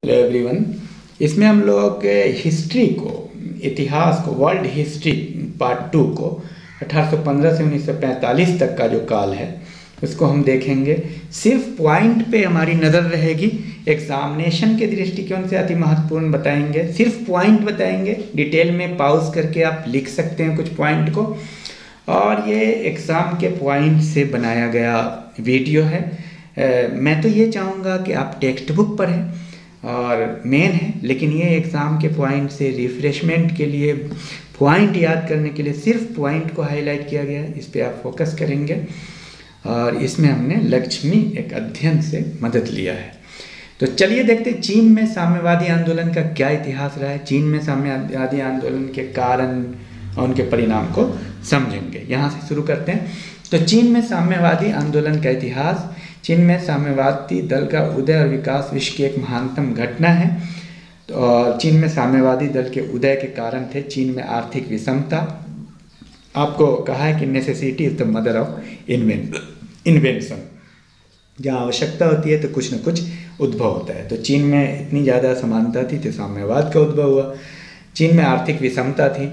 Hello everyone. इसमें हम लोग हिस्ट्री को, इतिहास को, वर्ल्ड हिस्ट्री पार्ट 2 को 1815 से 1945 तक का जो काल है उसको हम देखेंगे। सिर्फ पॉइंट पे हमारी नज़र रहेगी। एग्जामिनेशन के दृष्टिकोण से अति महत्वपूर्ण बताएंगे, सिर्फ पॉइंट बताएंगे। डिटेल में पॉज करके आप लिख सकते हैं कुछ पॉइंट को। और ये एग्ज़ाम के पॉइंट से बनाया गया वीडियो है। मैं तो ये चाहूँगा कि आप टेक्स्ट बुक पढ़ें और मेन है, लेकिन ये एग्ज़ाम के पॉइंट से रिफ्रेशमेंट के लिए, पॉइंट याद करने के लिए सिर्फ पॉइंट को हाईलाइट किया गया है। इस पे आप फोकस करेंगे। और इसमें हमने लक्ष्मी एक अध्ययन से मदद लिया है। तो चलिए देखते हैं चीन में साम्यवादी आंदोलन का क्या इतिहास रहा है। चीन में साम्यवादी आंदोलन के कारण और उनके परिणाम को समझेंगे। यहाँ से शुरू करते हैं। तो चीन में साम्यवादी आंदोलन का इतिहास। चीन में साम्यवादी दल का उदय और विकास विश्व की एक महानतम घटना है। तो और चीन में साम्यवादी दल के उदय के कारण थे चीन में आर्थिक विषमता। आपको कहा है कि necessity is the mother of invention. जहाँ आवश्यकता होती है तो कुछ न कुछ उद्भव होता है। तो चीन में इतनी ज़्यादा समानता थी तो साम्यवाद का उद्भव हुआ। चीन में आर्थिक विषमता थी।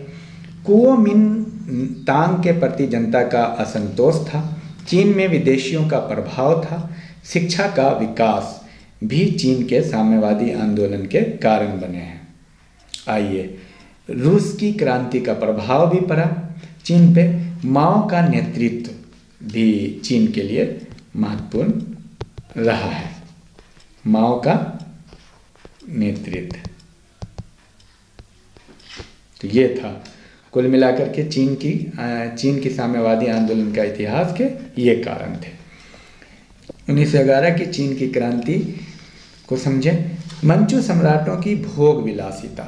कुओमिंतांग के प्रति जनता का असंतोष था। चीन में विदेशियों का प्रभाव था। शिक्षा का विकास भी चीन के साम्यवादी आंदोलन के कारण बने हैं। आइए, रूस की क्रांति का प्रभाव भी पड़ा चीन पे। माओ का नेतृत्व भी चीन के लिए महत्वपूर्ण रहा है। माओ का नेतृत्व, तो ये था कुल मिलाकर के चीन की साम्यवादी आंदोलन का इतिहास के ये कारण थे। 1911 की चीन की क्रांति को समझें। मंचू सम्राटों की भोग विलासिता।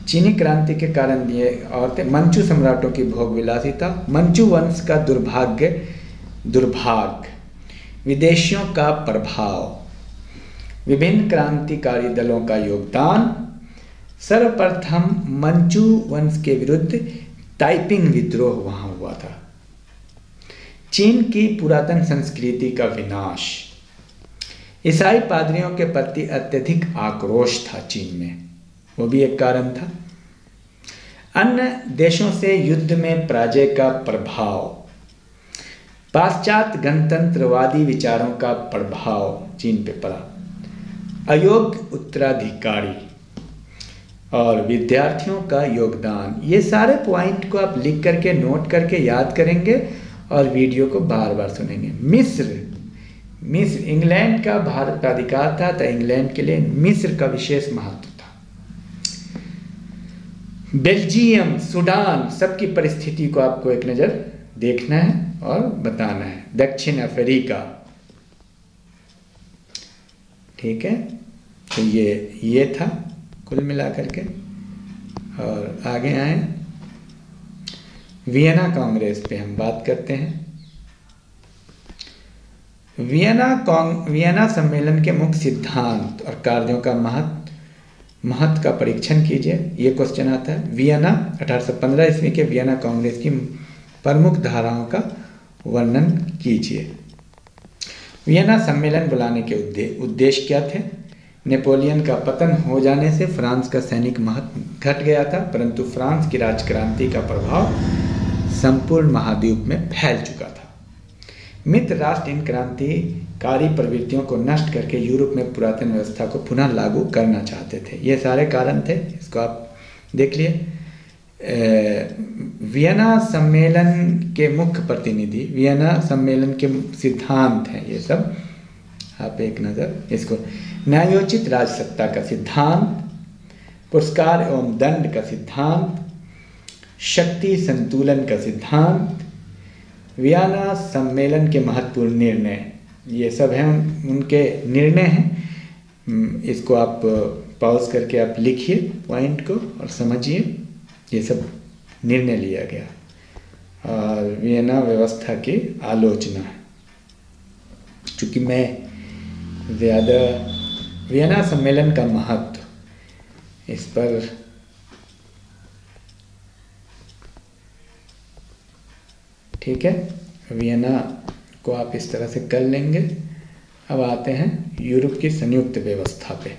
चीनी क्रांति के कारण ये और थे मंचू सम्राटों की भोग विलासिता, मंचू वंश का दुर्भाग्य, विदेशियों का प्रभाव, विभिन्न क्रांतिकारी दलों का योगदान। सर्वप्रथम मंचू वंश के विरुद्ध ताइपिंग विद्रोह वहां हुआ था। चीन की पुरातन संस्कृति का विनाश। ईसाई पादरियों के प्रति अत्यधिक आक्रोश था चीन में, वो भी एक कारण था। अन्य देशों से युद्ध में पराजय का प्रभाव। पाश्चात्य गणतंत्रवादी विचारों का प्रभाव चीन पे पड़ा। अयोग्य उत्तराधिकारी और विद्यार्थियों का योगदान। ये सारे पॉइंट को आप लिख करके नोट करके याद करेंगे और वीडियो को बार बार सुनेंगे। मिस्र इंग्लैंड का भारत का अधिकार था तो इंग्लैंड के लिए मिस्र का विशेष महत्व था। बेल्जियम, सूडान, सबकी परिस्थिति को आपको एक नज़र देखना है और बताना है। दक्षिण अफ्रीका, ठीक है। तो ये था कुल मिलाकर के। और आगे आए, वियना कांग्रेस पे हम बात करते हैं। वियना सम्मेलन के मुख्य सिद्धांत और कार्यों का महत्व का परीक्षण कीजिए। ये क्वेश्चन आता है। वियना 1815 ईस्वी के वियना कांग्रेस की प्रमुख धाराओं का वर्णन कीजिए। वियना सम्मेलन बुलाने के उद्देश्य क्या थे? नेपोलियन का पतन हो जाने से फ्रांस का सैनिक महत्व घट गया था, परंतु फ्रांस की राजक्रांति का प्रभाव संपूर्ण महाद्वीप में फैल चुका था। मित्र राष्ट्र इन क्रांतिकारी प्रवृत्तियों को नष्ट करके यूरोप में पुरातन व्यवस्था को पुनः लागू करना चाहते थे। ये सारे कारण थे, इसको आप देख लिए। वियना सम्मेलन के मुख्य प्रतिनिधि, वियना सम्मेलन के सिद्धांत हैं ये सब, आप एक नज़र इसको। न्यायोचित राजसत्ता का सिद्धांत, पुरस्कार एवं दंड का सिद्धांत, शक्ति संतुलन का सिद्धांत, वियना सम्मेलन के महत्वपूर्ण निर्णय, ये सब हैं उनके निर्णय हैं। इसको आप पॉज करके आप लिखिए पॉइंट को और समझिए। ये सब निर्णय लिया गया और वियना व्यवस्था की आलोचना है। चूँकि मैं ज़्यादा वियना सम्मेलन का महत्व इस पर ठीक है, वियना को आप इस तरह से कर लेंगे अब आते हैं यूरोप की संयुक्त व्यवस्था पे।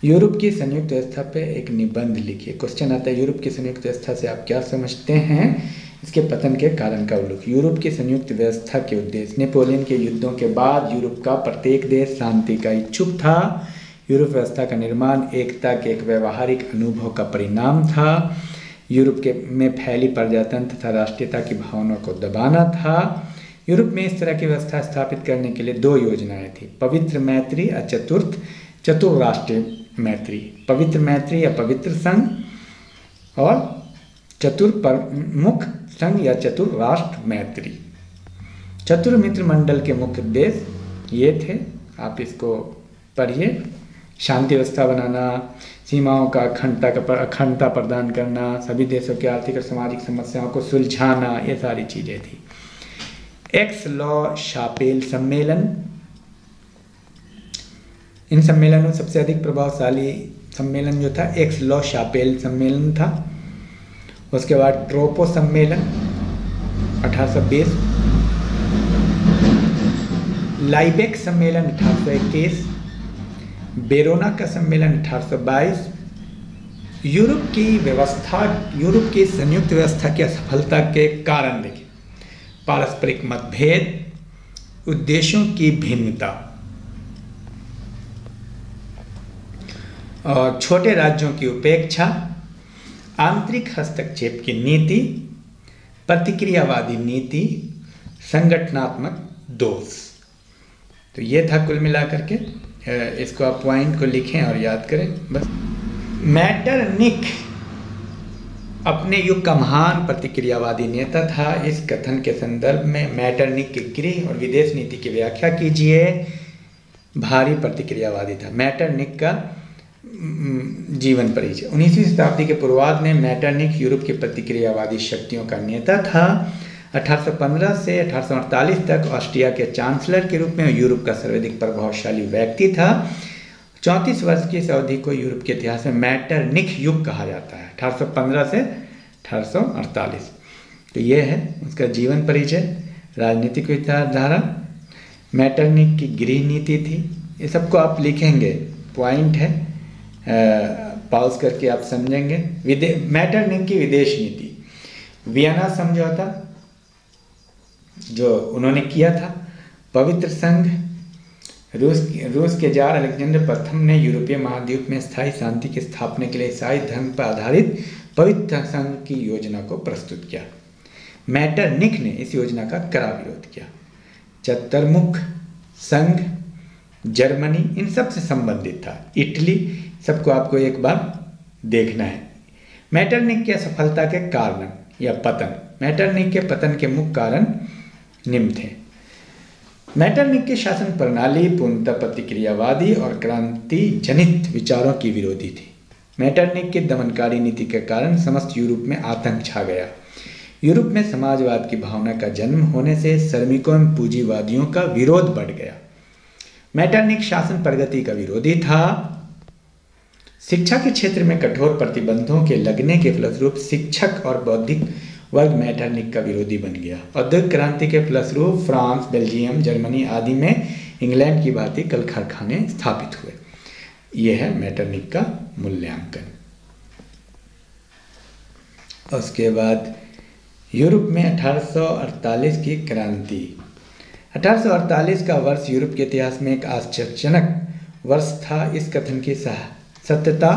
यूरोप की संयुक्त व्यवस्था पे एक निबंध लिखिए। क्वेश्चन आता है यूरोप की संयुक्त व्यवस्था से आप क्या समझते हैं, इसके पतन के कारण का उल्लेख। यूरोप की संयुक्त व्यवस्था के उद्देश्य। नेपोलियन के युद्धों के बाद यूरोप का प्रत्येक देश शांति का इच्छुक था। यूरोप व्यवस्था का निर्माण एकता के एक व्यवहारिक अनुभव का परिणाम था। यूरोप के में फैली प्रजातंत्र तथा राष्ट्रीयता की भावना को दबाना था। यूरोप में इस तरह की व्यवस्था स्थापित करने के लिए 2 योजनाएं थी, पवित्र मैत्री और चतुर्राष्ट्रीय मैत्री। पवित्र मैत्री या पवित्र संघ और चतुर्प्रमुख संघ या चतुर्राष्ट्र मैत्री। चतुर्मित्र मंडल के मुख्य उद्देश्य ये थे, आप इसको पढ़िए। शांति व्यवस्था बनाना, सीमाओं का अखंडता प्रदान करना, सभी देशों की आर्थिक और सामाजिक समस्याओं को सुलझाना, ये सारी चीज़ें थी। एक्स-ला-शापेल सम्मेलन, इन सम्मेलनों में सबसे अधिक प्रभावशाली सम्मेलन जो था एक्स-ला-शापेल सम्मेलन था। उसके बाद ट्रोपो सम्मेलन 1820, लाइबेक सम्मेलन 1821, बेरोना का सम्मेलन 1822। यूरोप की संयुक्त व्यवस्था की असफलता के कारण देखिए, पारस्परिक मतभेद, उद्देश्यों की भिन्नता और छोटे राज्यों की उपेक्षा, आंतरिक हस्तक्षेप की नीति, प्रतिक्रियावादी नीति, संगठनात्मक दोष। तो ये था कुल मिलाकर के। इसको आप पॉइंट को लिखें और याद करें बस। मैटरनिख अपने युग का महान प्रतिक्रियावादी नेता था। इस कथन के संदर्भ में मैटरनिख की गृह और विदेश नीति की व्याख्या कीजिए। भारी प्रतिक्रियावादी था। मैटरनिख का जीवन परिचय। 19वीं शताब्दी के पूर्वार्ध में मैटरनिख यूरोप की प्रतिक्रियावादी शक्तियों का नेता था। 1815 से 1848 तक ऑस्ट्रिया के चांसलर के रूप में यूरोप का सर्वाधिक प्रभावशाली व्यक्ति था। 34 वर्ष की इस अवधि को यूरोप के इतिहास में मैटरनिख युग कहा जाता है, 1815 से 1848। तो ये है उसका जीवन परिचय, राजनीतिक विचारधारा, मैटरनिख की गृह नीति थी। ये सबको आप लिखेंगे, पॉइंट है, पॉज करके आप समझेंगे। मैटरनिख की विदेश नीति, वियना समझौता जो उन्होंने किया था, पवित्र संघ, रूस के जार अलेक्जेंडर प्रथम ने यूरोपीय महाद्वीप में स्थायी शांति की स्थापना के लिए ईसाई धर्म पर आधारित पवित्र संघ की योजना को प्रस्तुत किया। मैटरनिख ने इस योजना का कड़ा विरोध किया। चतुर्मुख संघ, जर्मनी, इन सब से संबंधित था। इटली, सबको आपको एक बार देखना है। मैटरनिख की असफलता के कारण या पतन। मैटरनिख के पतन के मुख्य कारण निम्न थे। मैटरनिख की शासन प्रणाली पूर्णतः प्रतिक्रियावादी और क्रांति जनित विचारों की विरोधी थी। मैटरनिख की दमनकारी नीति के कारण समस्त यूरोप में आतंक छा गया। यूरोप में समाजवाद की भावना का जन्म होने से श्रमिकों एवं पूंजीवादियों का विरोध बढ़ गया। मैटरनिख शासन प्रगति का विरोधी था। शिक्षा के क्षेत्र में कठोर प्रतिबंधों के लगने के फलस्वरूप शिक्षक और बौद्धिक वर्ग मैटरनिख का विरोधी बन गया। औद्योगिक क्रांति के फलस्वरूप फ्रांस, बेल्जियम, जर्मनी आदि में इंग्लैंड की भांति कल कारखाने स्थापित हुए। यह है मैटरनिख का मूल्यांकन। उसके बाद यूरोप में 1848 की क्रांति। 1848 का वर्ष यूरोप के इतिहास में एक आश्चर्यजनक वर्ष था। इस कथन की सत्यता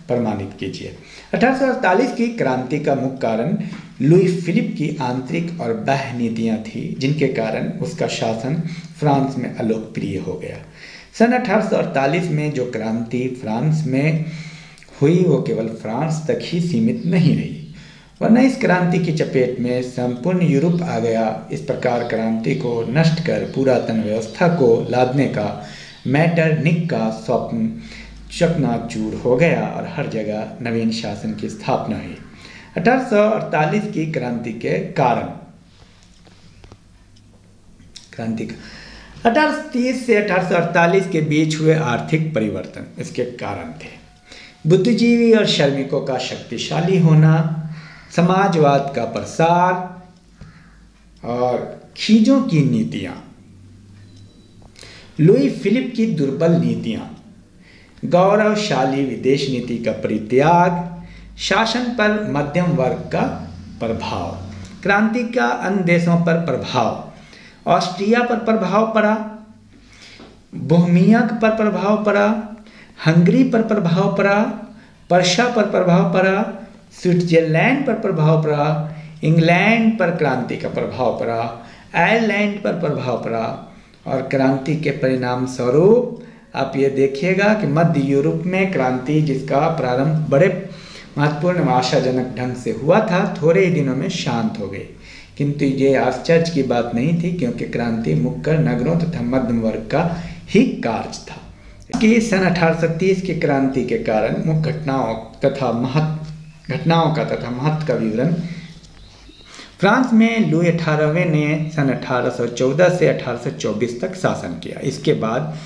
प्रमाणित कीजिए। 1848 की क्रांति का मुख्य कारण लुई फिलिप की आंतरिक और बाह्य नीतियां थी, जिनके कारण उसका शासन फ्रांस में अलोकप्रिय हो गया। सन 1848 में जो क्रांति फ्रांस में हुई वो केवल फ्रांस तक ही सीमित नहीं रही, वरना इस क्रांति की चपेट में संपूर्ण यूरोप आ गया। इस प्रकार क्रांति को नष्ट कर पुरातन व्यवस्था को लादने का मैटरनिख का स्वप्न चकनाचूर हो गया और हर जगह नवीन शासन की स्थापना हुई। 1848 की क्रांति के कारण। 1830 से 1848 के बीच हुए आर्थिक परिवर्तन इसके कारण थे। बुद्धिजीवी और श्रमिकों का शक्तिशाली होना, समाजवाद का प्रसार और खींचों की नीतियां लुई फिलिप की दुर्बल नीतियां, गौरवशाली विदेश नीति का परित्याग, शासन पर मध्यम वर्ग का प्रभाव, क्रांति का अन्य देशों पर प्रभाव, ऑस्ट्रिया पर प्रभाव पड़ा, बोहेमिया पर प्रभाव पड़ा, हंगरी पर प्रभाव पड़ा, पर्शिया पर प्रभाव पड़ा, स्विट्जरलैंड पर प्रभाव पड़ा, इंग्लैंड पर क्रांति का प्रभाव पड़ा, आयरलैंड पर प्रभाव पड़ा। और क्रांति के परिणाम स्वरूप आप ये देखिएगा कि मध्य यूरोप में क्रांति जिसका प्रारंभ बड़े महत्वपूर्ण आशाजनक ढंग से हुआ था, थोड़े ही दिनों में शांत हो गई। किंतु ये आश्चर्य की बात नहीं थी, क्योंकि क्रांति मुख्य नगरों तथा मध्यम वर्ग का ही कार्य था। कि सन 1830 की क्रांति के कारण मुख्य घटनाओं तथा महत्व का विवरण। फ्रांस में लुई 18वें ने सन 1814 से 1824 तक शासन किया। इसके बाद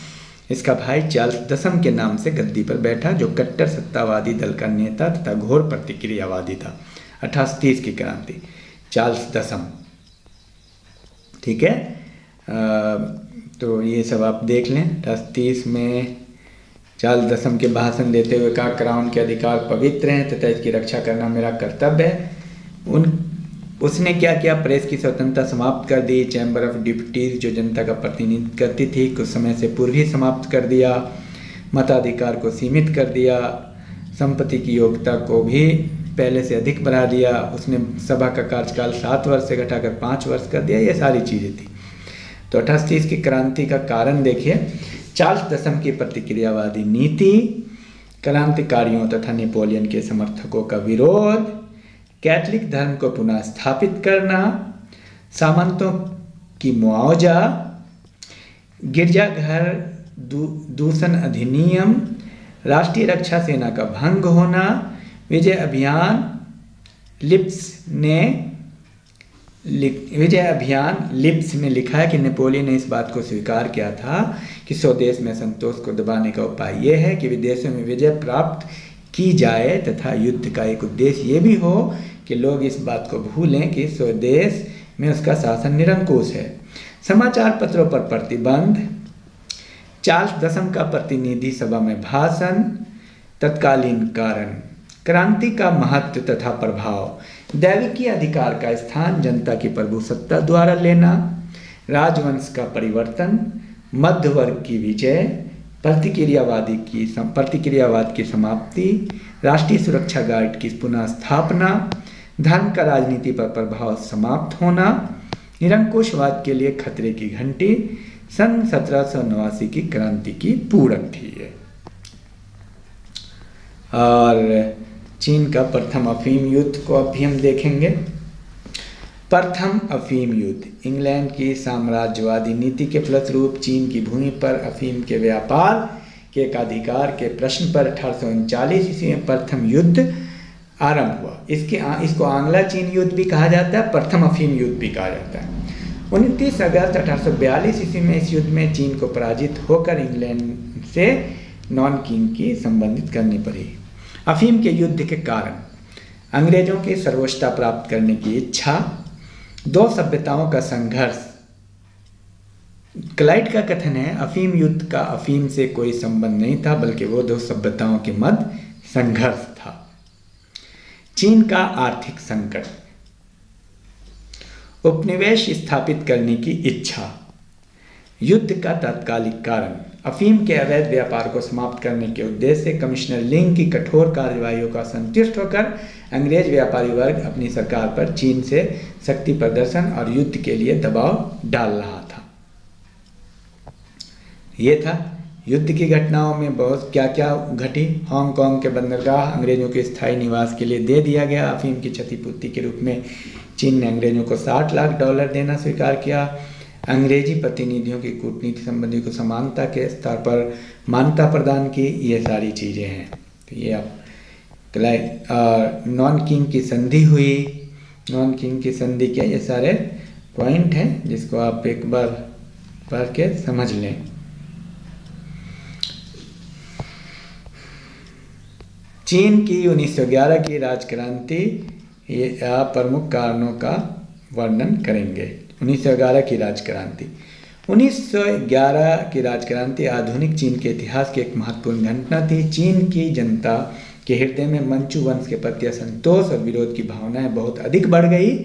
इसका भाई चार्ल्स दसम के नाम से गद्दी पर बैठा, जो कट्टर सत्तावादी दल का नेता तथा घोर प्रतिक्रियावादी था। 1830 की क्रांति, चार्ल्स दसम, ठीक है। तो ये सब आप देख लें। 1830 में चार्ल्स दसम के भाषण देते हुए कहा, क्राउन के अधिकार पवित्र हैं तथा इसकी रक्षा करना मेरा कर्तव्य है। उसने क्या किया, प्रेस की स्वतंत्रता समाप्त कर दी, चैम्बर ऑफ डिप्यूटीज जो जनता का प्रतिनिधित्व करती थी कुछ समय से पूर्व ही समाप्त कर दिया, मताधिकार को सीमित कर दिया, संपत्ति की योग्यता को भी पहले से अधिक बढ़ा दिया। उसने सभा का कार्यकाल 7 वर्ष से घटाकर 5 वर्ष कर दिया। ये सारी चीज़ें थी। तो 1830 की क्रांति का कारण देखिए, चार्ल्स दसम की प्रतिक्रियावादी नीति, क्रांतिकारियों तथा नेपोलियन के समर्थकों का विरोध, कैथोलिक धर्म को पुनः स्थापित करना, सामंतों की मुआवजा, गिरजाघर दूषण अधिनियम, राष्ट्रीय रक्षा सेना का भंग होना, विजय अभियान लिप्स में लिखा है कि नेपोलियन ने इस बात को स्वीकार किया था कि स्वदेश में संतोष को दबाने का उपाय यह है कि विदेशों में विजय प्राप्त की जाए तथा युद्ध का एक उद्देश्य ये भी हो कि लोग इस बात को भूलें कि स्वदेश में उसका शासन निरंकुश है। समाचार पत्रों पर प्रतिबंध, चार्ल्स दसम का प्रतिनिधि सभा में भाषण, तत्कालीन कारण, क्रांति का महत्व तथा प्रभाव, दैविकीय अधिकार का स्थान जनता की प्रभुसत्ता द्वारा लेना, राजवंश का परिवर्तन, मध्य वर्ग की विजय, प्रतिक्रियावाद की समाप्ति, राष्ट्रीय सुरक्षा गार्ड की पुनः स्थापना, धर्म का राजनीति पर प्रभाव समाप्त होना, निरंकुशवाद के लिए खतरे की घंटी, सन 1789 की क्रांति की पूरक थी ये। और चीन का प्रथम अफीम युद्ध को अब भी हम देखेंगे। प्रथम अफीम युद्ध, इंग्लैंड की साम्राज्यवादी नीति के फलस्वरूप चीन की भूमि पर अफीम के व्यापार के एकाधिकार के प्रश्न पर 1839 ईस्वी में प्रथम युद्ध आरंभ हुआ। इसको आंग्ला चीन युद्ध भी कहा जाता है, प्रथम अफीम युद्ध भी कहा जाता है। 29 अगस्त 1842 ईस्वी में इस युद्ध में चीन को पराजित होकर इंग्लैंड से नॉन किंग की संबंधित करनी पड़ी। अफीम के युद्ध के कारण अंग्रेजों की सर्वोच्चता प्राप्त करने की इच्छा, दो सभ्यताओं का संघर्ष। क्लाइट का कथन है, अफीम युद्ध का अफीम से कोई संबंध नहीं था, बल्कि वो दो सभ्यताओं के मध्य संघर्ष था। चीन का आर्थिक संकट, उपनिवेश स्थापित करने की इच्छा, युद्ध का तात्कालिक कारण, अफीम के अवैध व्यापार को समाप्त करने के उद्देश्य से कमिश्नर लिंग की कठोर कार्यवाहियों का संतुष्ट होकर अंग्रेज व्यापारी वर्ग अपनी सरकार पर चीन से शक्ति प्रदर्शन और युद्ध के लिए दबाव डाल रहा था। ये था युद्ध की घटनाओं में बहुत क्या क्या घटी। हांगकांग के बंदरगाह अंग्रेजों के स्थायी निवास के लिए दे दिया गया। अफीम की क्षतिपूर्ति के रूप में चीन ने अंग्रेजों को $60 लाख देना स्वीकार किया। अंग्रेजी प्रतिनिधियों की कूटनीति संबंधी को समानता के स्तर पर मान्यता प्रदान की। ये सारी चीज़ें हैं। तो ये आप नॉन किंग की संधि हुई, नॉन किंग की संधि क्या, ये सारे पॉइंट हैं जिसको आप एक बार पढ़ के समझ लें। चीन की 1911 की राजक्रांति, ये आप प्रमुख कारणों का वर्णन करेंगे। 1911 की राजक्रांति 1911 की राजक्रांति आधुनिक चीन के इतिहास की एक महत्वपूर्ण घटना थी। चीन की जनता के हृदय में मंचू वंश के प्रति असंतोष और विरोध की भावनाएं बहुत अधिक बढ़ गई।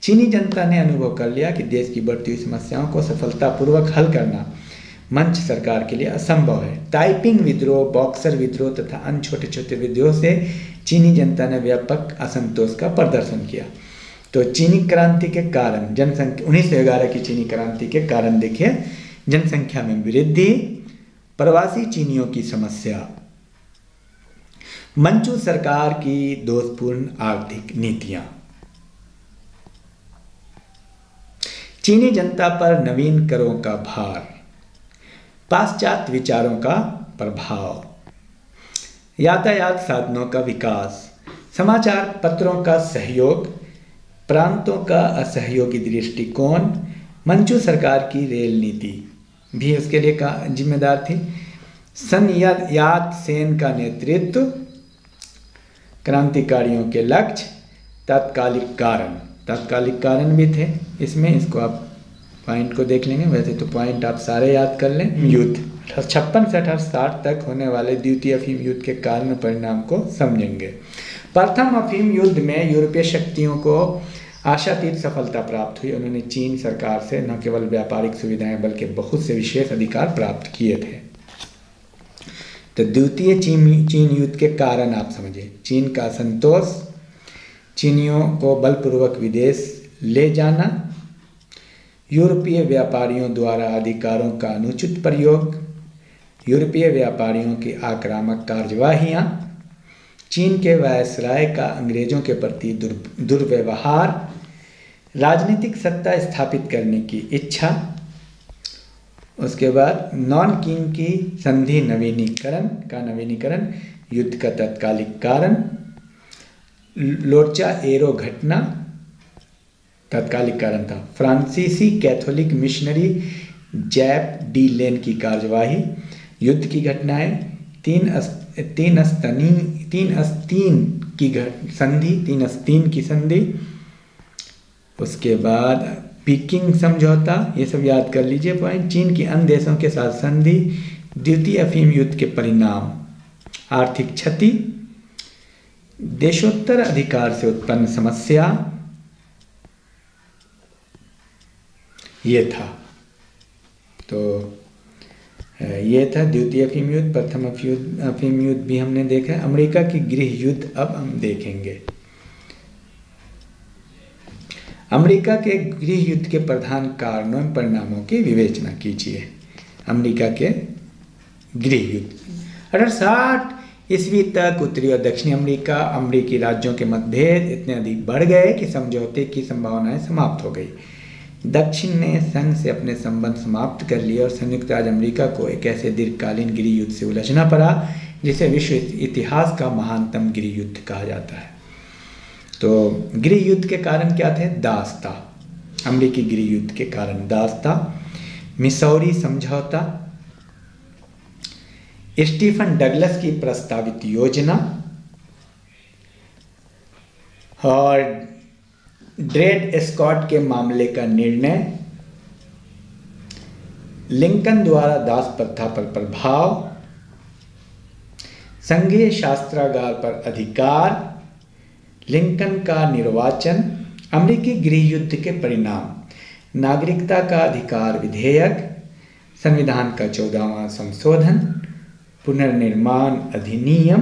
चीनी जनता ने अनुभव कर लिया कि देश की बढ़ती हुई समस्याओं को सफलतापूर्वक हल करना मंच सरकार के लिए असंभव है। ताइपिंग विद्रोह, बॉक्सर विद्रोह तथा अन्य छोटे छोटे विद्रोह से चीनी जनता ने व्यापक असंतोष का प्रदर्शन किया। तो चीनी क्रांति के कारण जनसंख्या 1911 की चीनी क्रांति के कारण देखिए, जनसंख्या में वृद्धि, प्रवासी चीनियों की समस्या, मंचू सरकार की दोषपूर्ण आर्थिक नीतियां, चीनी जनता पर नवीन करों का भार, पाश्चात्य विचारों का प्रभाव, यातायात साधनों का विकास, समाचार पत्रों का सहयोग, प्रांतों का असहयोगी दृष्टिकोण, मंचू सरकार की रेल नीति भी उसके लिए जिम्मेदार थी। सन यात सेन का नेतृत्व, क्रांतिकारियों के लक्ष्य, तात्कालिक कारण भी थे इसमें। इसको आप पॉइंट को देख लेंगे, वैसे तो पॉइंट आप सारे याद कर लें। युद्ध 56 से 60 तक होने वाले द्वितीय अफीम युद्ध के कारण परिणाम को समझेंगे। प्रथम अफीम युद्ध में यूरोपीय शक्तियों को आशातीत सफलता प्राप्त हुई। उन्होंने चीन सरकार से न केवल व्यापारिक सुविधाएं बल्कि बहुत से विशेष अधिकार प्राप्त किए थे। तो द्वितीय चीन युद्ध के कारण आप समझिए, चीन का असंतोष, चीनियों को बलपूर्वक विदेश ले जाना, यूरोपीय व्यापारियों द्वारा अधिकारों का अनुचित प्रयोग, यूरोपीय व्यापारियों की आक्रामक कार्यवाहियाँ, चीन के वायसराय का अंग्रेजों के प्रति दुर्व्यवहार, राजनीतिक सत्ता स्थापित करने की इच्छा, उसके बाद नॉन किंग की संधि नवीनीकरण, युद्ध का तत्कालिक कारण, लोर्चा एरो घटना तत्कालिक कारण था, फ्रांसीसी कैथोलिक मिशनरी जैप डी लेन की कार्यवाही, युद्ध की घटनाएं, तीन अस्तीन की संधि, उसके बाद पीकिंग समझौता, ये सब याद कर लीजिए पॉइंट। चीन की अन्य देशों के साथ संधि, द्वितीय अफीम युद्ध के परिणाम, आर्थिक क्षति, देशोत्तर अधिकार से उत्पन्न समस्या, ये था। तो ये था द्वितीय अफीम युद्ध। प्रथम अफीम युद्ध भी हमने देखा है। अमेरिका की गृह युद्ध अब हम देखेंगे। अमेरिका के गृह युद्ध के प्रधान कारणों एवं परिणामों की विवेचना कीजिए। अमेरिका के गृह युद्ध 1860 ईस्वी तक उत्तरी और दक्षिणी अमेरिकी राज्यों के मतभेद इतने अधिक बढ़ गए कि समझौते की संभावनाएं समाप्त हो गई। दक्षिण ने संघ से अपने संबंध समाप्त कर लिए और संयुक्त राज्य अमेरिका को एक ऐसे दीर्घकालीन गृह युद्ध से उलझना पड़ा जिसे विश्व इतिहास का महानतम गृह युद्ध कहा जाता है। तो गृह युद्ध के कारण क्या थे? दासता। अमेरिकी गृह युद्ध के कारण दासता, मिसौरी समझौता, स्टीफन डगलस की प्रस्तावित योजना और ड्रेड स्कॉट के मामले का निर्णय, लिंकन द्वारा दास प्रथा पर प्रभाव, संघीय शास्त्रागार पर अधिकार, लिंकन का निर्वाचन, अमेरिकी गृह युद्ध के परिणाम, नागरिकता का अधिकार विधेयक, संविधान का 14वां संशोधन, पुनर्निर्माण अधिनियम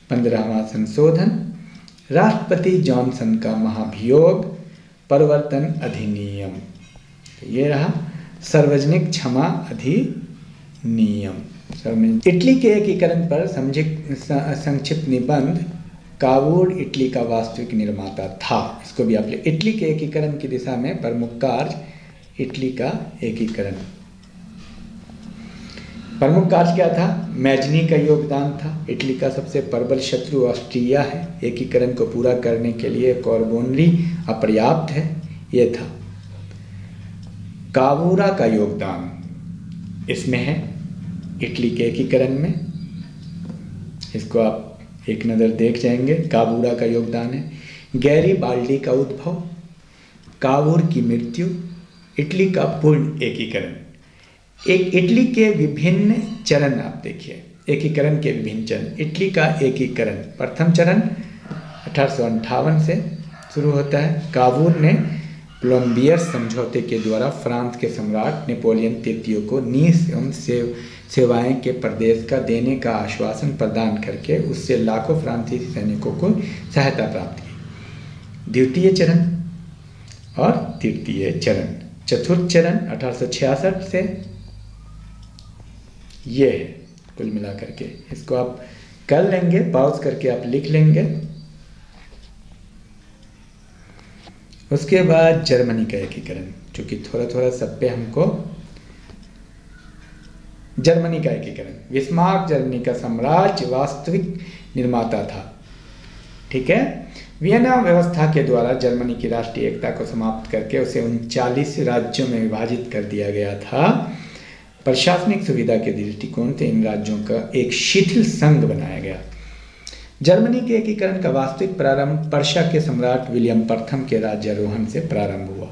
15वां संशोधन, राष्ट्रपति जॉनसन का महाभियोग, परिवर्तन अधिनियम। ये रहा सार्वजनिक क्षमा अधिनियम। इटली के एकीकरण पर संक्षिप्त निबंध। कावूर इटली का वास्तविक निर्माता था। इसको भी आप ले। इटली के एकीकरण की दिशा में प्रमुख कार्य इटली का एकीकरण। प्रमुख कार्य क्या था? मैजनी का योगदान था। इटली का सबसे प्रबल शत्रु ऑस्ट्रिया है। एकीकरण को पूरा करने के लिए कॉर्बोनरी अपर्याप्त है। यह था। कावूरा का योगदान इसमें है, इटली के एकीकरण में। इसको आप एक नज़र देख जाएंगे। कावूरा का योगदान है। गैरीबाल्डी का उद्भव, कावूर की मृत्यु, इटली का पूर्ण एकीकरण। एक इटली के विभिन्न चरण आप देखिए, एकीकरण के विभिन्न चरण। इटली का एकीकरण, प्रथम चरण 1858 से शुरू होता है। काबूल ने कोलंबियर समझौते के द्वारा फ्रांस के सम्राट नेपोलियन तृतीय को नीस एवं सेवाएं के प्रदेश का देने का आश्वासन प्रदान करके उससे लाखों फ्रांसीसी सैनिकों को सहायता प्राप्त की। द्वितीय चरण और तृतीय चरण। चतुर्थ चरण 1866 से ये है कुल मिला करके। इसको आप कर लेंगे, पॉज करके आप लिख लेंगे। उसके बाद जर्मनी का एकीकरण, चूंकि थोड़ा थोड़ा सब पे हमको जर्मनी का एकीकरण। बिस्मार्क जर्मनी का साम्राज्य वास्तविक निर्माता था, ठीक है। वियना व्यवस्था के द्वारा जर्मनी की राष्ट्रीय एकता को समाप्त करके उसे 39 राज्यों में विभाजित कर दिया गया था। प्रशासनिक सुविधा के दृष्टिकोण से इन राज्यों का एक शिथिल संघ बनाया गया। जर्मनी के एकीकरण का वास्तविक प्रारंभ पर्शिया के सम्राट विलियम प्रथम के राज्यारोहण से प्रारंभ हुआ।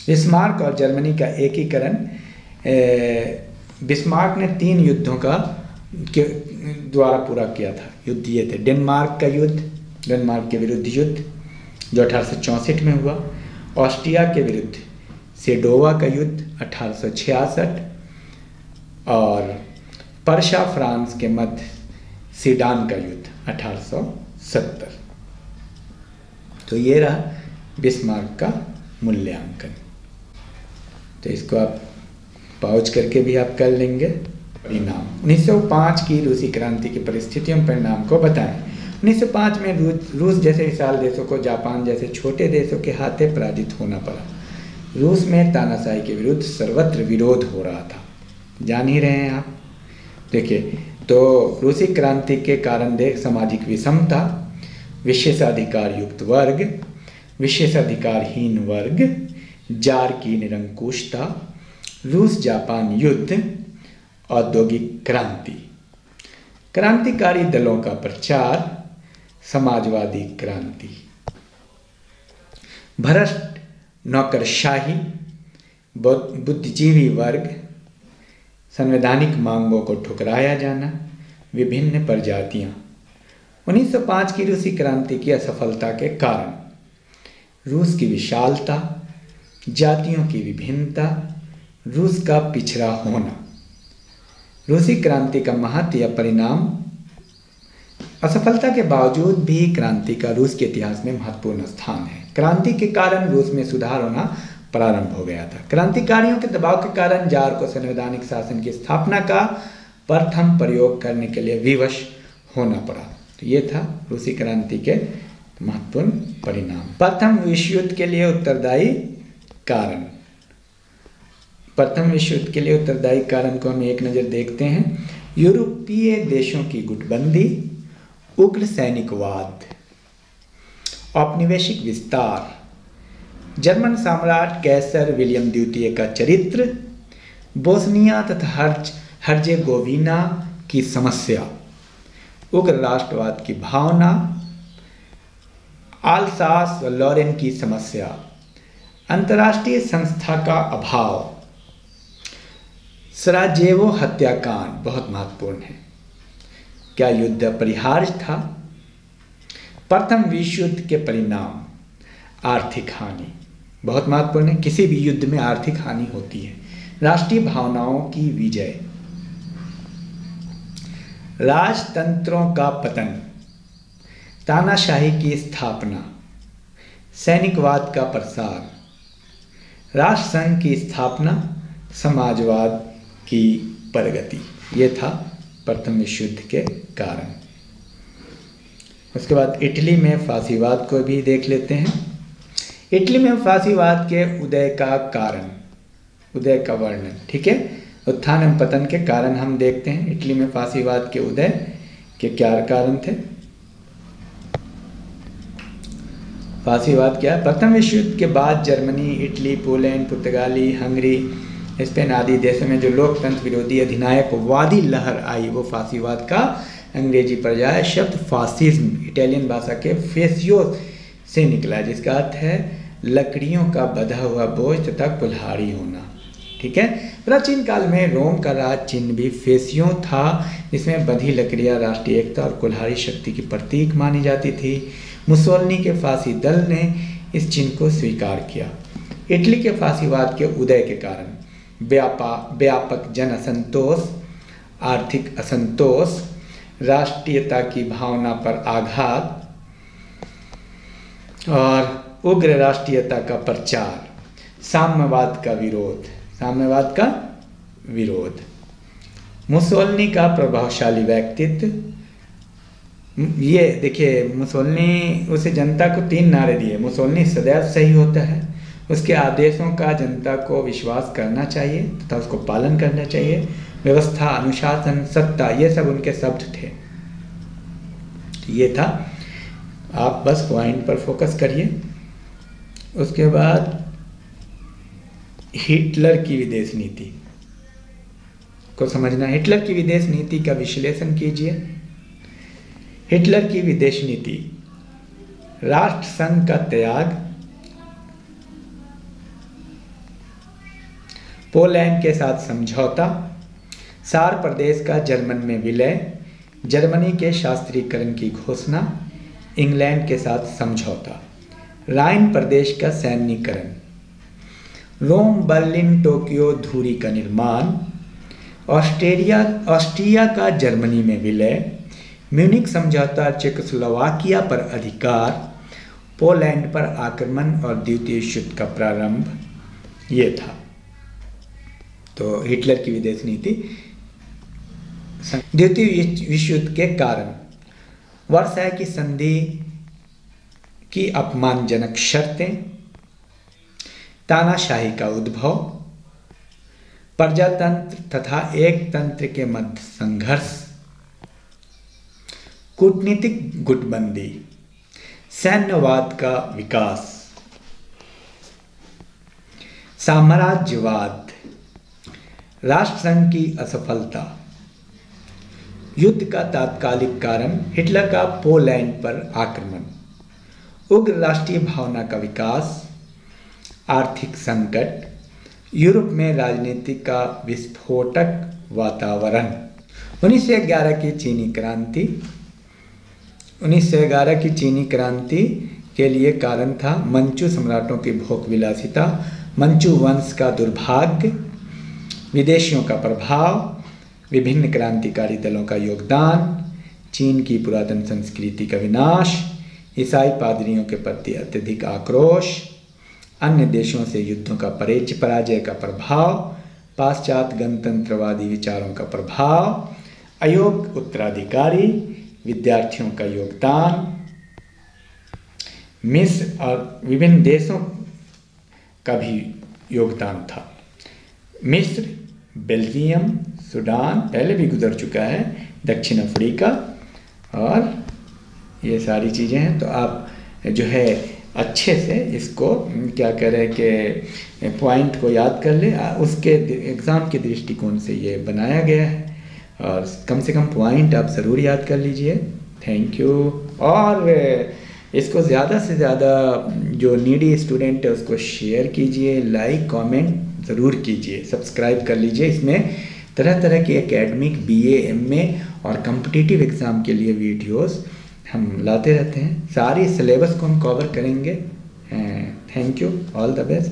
बिस्मार्क और जर्मनी का एकीकरण, बिस्मार्क ने 3 युद्धों के द्वारा पूरा किया था। युद्ध ये थे: डेनमार्क का युद्ध, डेनमार्क के विरुद्ध युद्ध जो 1864 में हुआ। ऑस्ट्रिया के विरुद्ध सेडोवा का युद्ध 1866 और पर्शिया फ्रांस के मध्य सीडान का युद्ध 1870। तो ये रहा बिस्मार्क का मूल्यांकन। तो इसको आप पॉज करके भी आप कर लेंगे। परिणाम 1905 की रूसी क्रांति की परिस्थितियों परिणाम को बताएं। 1905 में रूस जैसे विशाल देशों को जापान जैसे छोटे देशों के हाथे पराजित होना पड़ा। रूस में तानाशाही के विरुद्ध सर्वत्र विरोध हो रहा था, जान ही रहे हैं आप। देखिए, तो रूसी क्रांति के कारण सामाजिक विषमता, विशेषाधिकार युक्त वर्ग, विशेषाधिकारहीन वर्ग, जार की निरंकुशता, रूस जापान युद्ध, औद्योगिक क्रांति, क्रांतिकारी दलों का प्रचार, समाजवादी क्रांति, भ्रष्ट नौकरशाही, बुद्धिजीवी वर्ग, संवैधानिक मांगों को ठुकराया जाना, विभिन्न प्रजातियां। 1905 की रूसी क्रांति की असफलता के कारण रूस की विशालता, जातियों की विभिन्नता, रूस का पिछड़ा होना। रूसी क्रांति का महत्व या परिणाम। असफलता के बावजूद भी क्रांति का रूस के इतिहास में महत्वपूर्ण स्थान है। क्रांति के कारण रूस में सुधार होना प्रारंभ हो गया था। क्रांतिकारियों के दबाव के कारण जार को संवैधानिक शासन की स्थापना का प्रथम प्रयोग करने के लिए विवश होना पड़ा। तो ये था रूसी क्रांति के महत्वपूर्ण परिणाम। प्रथम विश्व युद्ध के लिए उत्तरदायी कारण। प्रथम विश्व युद्ध के लिए उत्तरदायी कारण को हम एक नज़र देखते हैं। यूरोपीय देशों की गुटबंदी, उग्र सैनिकवाद, औपनिवेशिक विस्तार, जर्मन सम्राट कैसर विलियम द्वितीय का चरित्र, बोस्निया तथा हर्जेगोविना की समस्या, उग्र राष्ट्रवाद की भावना, आल्सास व लॉरेन की समस्या, अंतर्राष्ट्रीय संस्था का अभाव, सराजेवो हत्याकांड बहुत महत्वपूर्ण है। क्या युद्ध अपरिहार्य था? प्रथम विश्व युद्ध के परिणाम। आर्थिक हानि बहुत महत्वपूर्ण है। किसी भी युद्ध में आर्थिक हानि होती है। राष्ट्रीय भावनाओं की विजय, राजतंत्रों का पतन, तानाशाही की स्थापना, सैनिकवाद का प्रसार, राष्ट्रसंघ की स्थापना, समाजवाद की प्रगति। ये था प्रथम विश्व युद्ध के कारण। उसके बाद इटली में फासीवाद को भी देख लेते हैं। इटली में फासीवाद के उदय का कारण, उदय का वर्णन, ठीक है। उत्थान एवं पतन के कारण हम देखते हैं। इटली में फासीवाद के उदय के क्या कारण थे? फासीवाद क्या? प्रथम विश्व युद्ध के बाद जर्मनी, इटली, पोलैंड, पुर्तगाली, हंगरी, स्पेन आदि देशों में जो लोकतंत्र विरोधी अधिनायकवादी लहर आई वो फासीवाद का अंग्रेजी पर्याय शब्द फासिज्म इटालियन भाषा के फेसियो से निकला, जिसका अर्थ है लकड़ियों का बंधा हुआ बोझ तथा कुल्हाड़ी होना, ठीक है। प्राचीन काल में रोम का राज चिन्ह भी फेसियों था, जिसमें बंधी लकड़ियां राष्ट्रीय एकता और कुल्हाड़ी शक्ति की प्रतीक मानी जाती थी। मुसोलिनी के फांसी दल ने इस चिन्ह को स्वीकार किया। इटली के फांसीवाद के उदय के कारण व्यापक जन असंतोष, आर्थिक असंतोष, राष्ट्रीयता की भावना पर आघात और उग्र राष्ट्रीयता का प्रचार, साम्यवाद का विरोध। मुसोलिनी का प्रभावशाली व्यक्तित्व, ये देखिए मुसोलिनी, उसे जनता को 3 नारे दिए। मुसोलिनी सदैव सही होता है, उसके आदेशों का जनता को विश्वास करना चाहिए तथा उसको पालन करना चाहिए। व्यवस्था, अनुशासन, सत्ता, ये सब उनके शब्द थे। ये था, आप बस पॉइंट पर फोकस करिए। उसके बाद हिटलर की विदेश नीति को समझना। हिटलर की विदेश नीति का विश्लेषण कीजिए। हिटलर की विदेश नीति: राष्ट्र संघ का त्याग, पोलैंड के साथ समझौता, सार प्रदेश का जर्मन में विलय, जर्मनी के शास्त्रीकरण की घोषणा, इंग्लैंड के साथ समझौता, राइन प्रदेश का सैन्यीकरण, रोम, बर्लिन, टोक्यो धुरी का निर्माण, ऑस्ट्रिया का जर्मनी में विलय, म्यूनिक समझौता, चेकोस्लोवाकिया पर अधिकार, पोलैंड पर आक्रमण और द्वितीय विश्व युद्ध का प्रारंभ। ये था तो हिटलर की विदेश नीति। द्वितीय विश्व युद्ध के कारण वर्साय की संधि की अपमानजनक शर्तें, तानाशाही का उद्भव, प्रजातंत्र तथा एक तंत्र के मध्य संघर्ष, कूटनीतिक गुटबंदी, सैन्यवाद का विकास, साम्राज्यवाद, राष्ट्रसंघ की असफलता, युद्ध का तात्कालिक कारण, हिटलर का पोलैंड पर आक्रमण, उग्र राष्ट्रीय भावना का विकास, आर्थिक संकट, यूरोप में राजनीति का विस्फोटक वातावरण। 1911 की चीनी क्रांति। 1911 की चीनी क्रांति के लिए कारण था मंचू सम्राटों की भोग विलासिता, मंचू वंश का दुर्भाग्य, विदेशियों का प्रभाव, विभिन्न क्रांतिकारी दलों का योगदान, चीन की पुरातन संस्कृति का विनाश, ईसाई पादरियों के प्रति अत्यधिक आक्रोश, अन्य देशों से युद्धों का पराजय का प्रभाव, पाश्चात्य गणतंत्रवादी विचारों का प्रभाव, अयोग्य उत्तराधिकारी, विद्यार्थियों का योगदान, मिस्र और विभिन्न देशों का भी योगदान था। मिस्र, बेल्जियम, सूडान पहले भी गुजर चुका है, दक्षिण अफ्रीका, और ये सारी चीज़ें हैं। तो आप जो है अच्छे से इसको क्या करें कि पॉइंट को याद कर ले, उसके एग्ज़ाम के दृष्टिकोण से ये बनाया गया है, और कम से कम पॉइंट आप ज़रूर याद कर लीजिए। Thank you. और इसको ज़्यादा से ज़्यादा जो नीडी स्टूडेंट है उसको शेयर कीजिए, लाइक कमेंट ज़रूर कीजिए, सब्सक्राइब कर लीजिए। इसमें तरह तरह की एकेडमिक, BA, MA और कॉम्पिटिटिव एग्ज़ाम के लिए वीडियोस हम लाते रहते हैं। सारी सिलेबस को हम कवर करेंगे। Thank you, all the best.